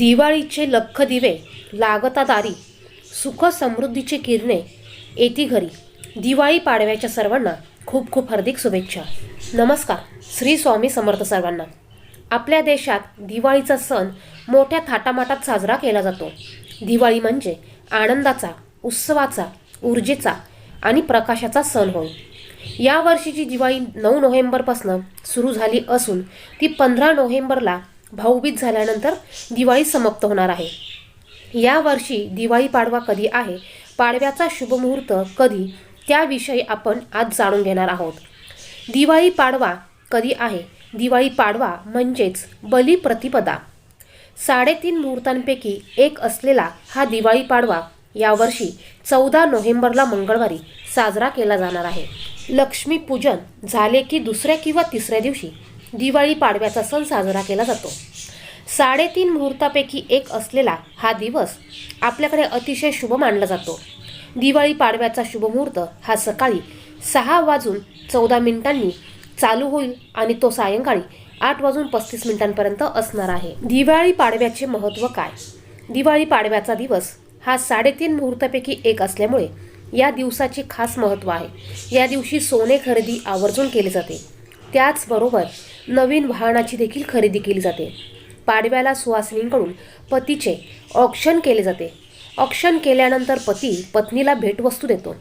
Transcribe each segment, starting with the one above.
दिवाळीचे लख दिवे लागता दारी, सुख समृद्धीचे किरणे येती घरी. दिवाळी पाडव्याच्या सर्वांना खूप खूप हार्दिक शुभेच्छा. नमस्कार. श्री स्वामी समर्थ सर्वांना. आपल्या देशात दिवाळीचा सण मोठ्या थाटामाटात साजरा केला जातो. दिवाळी म्हणजे आनंदाचा, उत्सवाचा, ऊर्जेचा आणि प्रकाशाचा सण होय. या वर्षीची दिवाळी 9 नोव्हेंबरपासून सुरू झाली असून ती 15 नोव्हेंबरला भाऊबीज झाल्यानंतर दिवाळी समाप्त होणार आहे. या वर्षी दिवाळी पाडवा कधी आहे, पाडव्याचा शुभमुहूर्त कधी, त्याविषयी आपण आज जाणून घेणार आहोत. दिवाळी पाडवा कधी आहे? दिवाळी पाडवा म्हणजेच बलिप्रतिपदा. 3.5 मुहूर्तांपैकी एक असलेला हा दिवाळी पाडवा यावर्षी 14 नोव्हेंबरला मंगळवारी साजरा केला जाणार आहे. लक्ष्मीपूजन झाले की दुसऱ्या किंवा तिसऱ्या दिवशी दिवाळी पाडव्याचा सण साजरा केला जातो. 3.5 मुहूर्तापैकी एक असलेला हा दिवस आपल्याकडे अतिशय शुभ मानला जातो. दिवाळी पाडव्याचा शुभमुहूर्त हा सकाळी 6:14 चालू होईल आणि तो सायंकाळी 8:35 असणार आहे. दिवाळी पाडव्याचे महत्त्व काय? दिवाळी पाडव्याचा दिवस हा 3.5 मुहूर्तापैकी एक असल्यामुळे या दिवसाचे खास महत्त्व आहे. या दिवशी सोने खरेदी आवर्जून केली जाते. त्याचबरोबर नवीन वाहनाची देखील खरेदी केली जाते. पाडव्याला सुवासिनींकडून पतीचे औक्षण केले जाते. औक्षण केल्यानंतर पती पत्नीला भेटवस्तू देतो.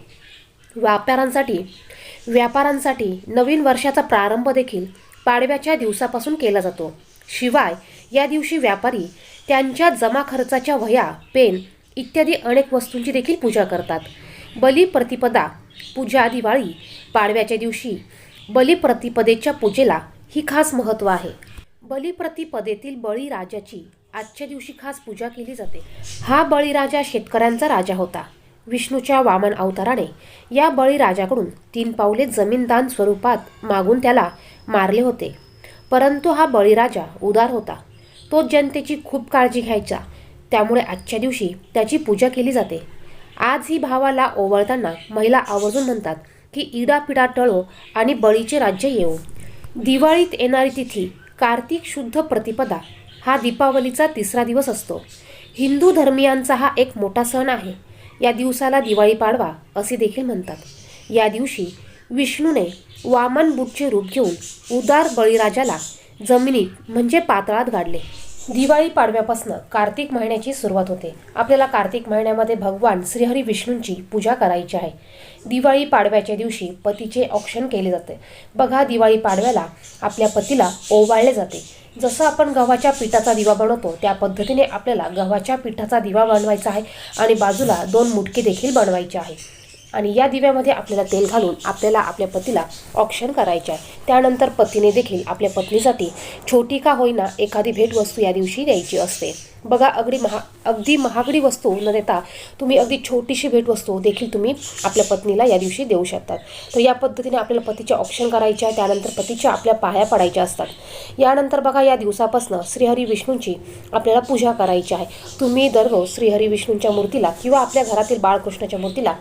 व्यापाऱ्यांसाठी नवीन वर्षाचा प्रारंभ देखील पाडव्याच्या दिवसापासून केला जातो. शिवाय या दिवशी व्यापारी त्यांच्या जमा खर्चाच्या वह्या, पेन इत्यादी अनेक वस्तूंची देखील पूजा करतात. बलिप्रतिपदा पूजा. दिवाळी पाडव्याच्या दिवशी बलिप्रतिपदेच्या पूजेला ही खास महत्त्व आहे. बलिप्रतिपदेतील बळीराजाची आजच्या दिवशी खास पूजा केली जाते. हा बळीराजा शेतकऱ्यांचा राजा होता. विष्णूच्या वामन अवताराने या बळीराजाकडून 3 पावले जमीन दान स्वरूपात मागून त्याला मारले होते. परंतु हा बळीराजा उदार होता. तो जनतेची खूप काळजी घ्यायचा. त्यामुळे आजच्या दिवशी त्याची पूजा केली जाते. आजही भावाला ओवाळताना महिला आवर्जून म्हणतात की इडापिडा टळो आणि बळीचे राज्य येवो. दिवाळीत येणारी तिथी कार्तिक शुद्ध प्रतिपदा हा दीपावलीचा 3रा दिवस असतो. हिंदू धर्मियांचा हा एक मोठा सण आहे. या दिवसाला दिवाळी पाडवा असे देखील म्हणतात. या दिवशी विष्णूने वामन बुटचे रूप घेऊन उदार बळीराजाला जमिनीत म्हणजे पाताळात गाडले. दिवाळी पाडव्यापासून कार्तिक महिन्याची सुरुवात होते. आपल्याला कार्तिक महिन्यामध्ये भगवान श्रीहरी विष्णूंची पूजा करायची आहे. दिवाळी पाडव्याच्या दिवशी पतीचे औक्षण केले जाते. बघा, दिवाळी पाडव्याला आपल्या पतीला ओवाळले जाते. जसं आपण गव्हाच्या पिठाचा दिवा बनवतो त्या पद्धतीने आपल्याला गव्हाच्या पिठाचा दिवा बनवायचा आहे आणि बाजूला 2 मुटके देखील बनवायचे आहे. आणि या दिव्यामध्ये आपल्याला तेल घालून आपल्याला आपल्या पतीला औक्षण करायचे आहे. त्यानंतर पतीने देखील आपल्या पत्नीसाठी छोटी का होईना एखादी भेटवस्तू या दिवशी द्यायची असते. बघा, अगदी महागडी वस्तू न देता तुम्ही अगदी छोटीशी भेटवस्तू देखील तुम्ही आपल्या पत्नीला या दिवशी देऊ शकतात. तर या पद्धतीने आपल्याला पतीचे औक्षण करायचे आहे. त्यानंतर पतीच्या आपल्या पाया पडायच्या असतात. यानंतर बघा, या दिवसापासून श्रीहरी विष्णूंची आपल्याला पूजा करायची आहे. तुम्ही दररोज श्रीहरी विष्णूंच्या मूर्तीला किंवा आपल्या घरातील बाळकृष्णाच्या मूर्तीला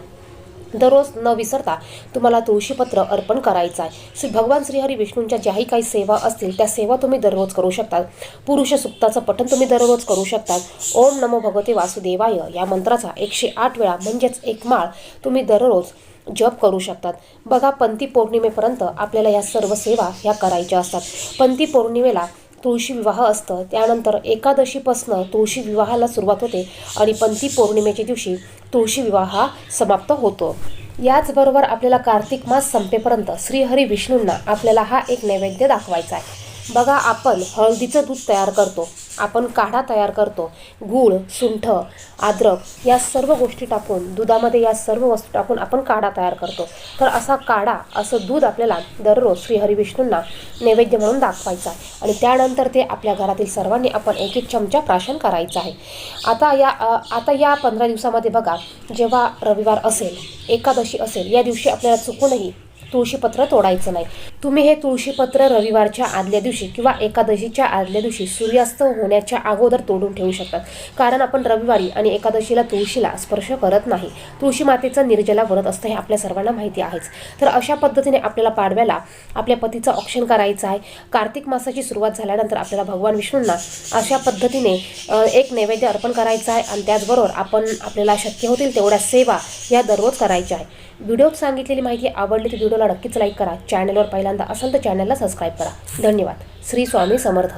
दररोज न विसरता तुम्हाला तुळशीपत्र अर्पण करायचं आहे. भगवान श्रीहरी विष्णूंच्या ज्याही काही सेवा असतील त्या सेवा तुम्ही दररोज करू शकतात. पुरुष सुक्ताचं पठण तुम्ही दररोज करू शकतात. ओम नमो भगवते वासुदेवाय या मंत्राचा 108 वेळा म्हणजेच 1 माळ तुम्ही दररोज जप करू शकतात. बघा, पंथी पौर्णिमेपर्यंत आपल्याला या सर्व सेवा ह्या करायच्या असतात. पंथी पौर्णिमेला तुळशी विवाह असतं. त्यानंतर एकादशीपासून तुळशी विवाहाला सुरुवात होते आणि पंथी पौर्णिमेच्या दिवशी तुळशी विवाह समाप्त होतो. याचबरोबर आपल्याला कार्तिक मास संपेपर्यंत श्रीहरी विष्णूंना आपल्याला हा एक नैवेद्य दाखवायचा आहे. बघा, आपण हळदीचं दूध तयार करतो, आपण काढा तयार करतो. गूळ, सुंठ, अद्रक या सर्व गोष्टी टाकून दुधामध्ये या सर्व वस्तू टाकून आपण काढा तयार करतो. तर असा काढा, असं दूध आपल्याला दररोज श्रीहरी विष्णूंना नैवेद्य म्हणून दाखवायचा आहे. आणि त्यानंतर ते आपल्या घरातील सर्वांनी आपण 1-1 चमचा प्राशन करायचा आहे. आता या 15 दिवसामध्ये बघा, जेव्हा रविवार असेल, एकादशी असेल, या दिवशी आपल्याला चुकूनही तुळशीपत्र तोडायचं नाही. तुम्ही हे तुळशीपत्र रविवारच्या आदल्या दिवशी किंवा एकादशीच्या आदल्या दिवशी सूर्यास्त होण्याच्या अगोदर तोडून ठेवू शकतात. कारण आपण रविवारी आणि एकादशीला तुळशीला स्पर्श करत नाही. तुळशी मातेचं निर्जला व्रत असतं हे आपल्या सर्वांना माहिती आहेच. तर अशा पद्धतीने आपल्याला पाडव्याला आपल्या पतीचं औक्षण करायचं आहे. कार्तिक मासाची सुरुवात झाल्यानंतर आपल्याला भगवान विष्णूंना अशा पद्धतीने एक नैवेद्य अर्पण करायचा आहे आणि त्याचबरोबर आपल्याला शक्य होतील तेवढ्या सेवा या दररोज करायच्या आहे. व्हिडिओत सांगितलेली माहिती आवडली तर व्हिडिओला नक्कीच लाईक करा. चॅनलवर पहिल्यांदा असेल तर चॅनलला सबस्क्राईब करा. धन्यवाद. श्री स्वामी समर्थ.